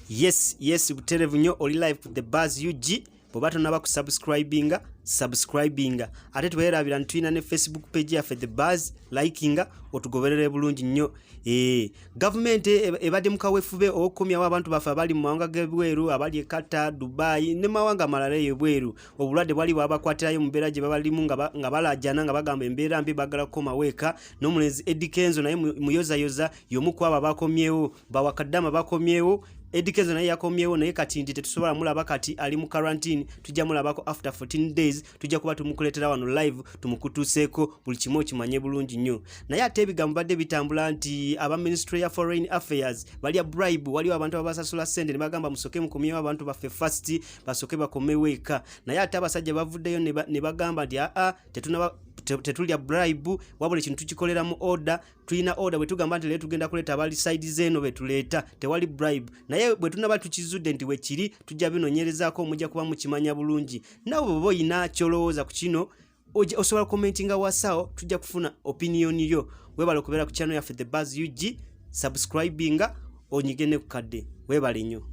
Yes buterevu nnyo oli live ku The Buzz UG bw'oba tonaba ku subscribinga ate tuweerabira ntuyina ne Facebook page yaffe The Buzz likinga otugoberere bulungi nnyo. Government ebadde mu kaweefube okumyawo abantu baffe abali mu mawanga g'ebweru abali e Qatar, Dubai ne mawanga malala ebweru. Obulwadde bwali bwabakwatirayo mu mbeera gye babalimu nga balajjana nga bagamba embeera mbi bagala kukoma weeka. N'omulenzi Eddie Kenzo naye muyozayoza y'omu ku abo bakomyewo, bawakaddama bakomyewo. Eddie Kenzo naye yakomyewo naye kati ndi tetusobola mulaba kati ali mu quarantine. Tujja mulabako after 14 days tujja kuba tumukuletera wano live tumukutuseeko buli kimu okimanye bulungi nnyo. Naye ate ebigambo badde bitambula nti aba Ministry ya Foreign Affairs bali bribe waliwo abantu abasasula sente ne bagamba musoke mukomyewo abantu baffe first basoke bakome weeka. Naye ate abasajja bavuddeyo ne bagamba nti tetulya bribe wabula ekintu tukikolera mu order. Tulina order bwe tugamba nti leero tugenda kuleeta abali side zeno betuleeta tewali bribe. Naye bwe tunaba tukizudde nti wekiri tujja binoonyerezaako mujja kuba mukimanya bulungi. Nawe bw'oba oyina kyolowooza ku kino osobola commentinga wasaawo tujja kufuna opinion yo. Weebale okubeera ku channel yaffe The Buzz UG, subscribinga onyige ne ku kadde. Weebale nnyo.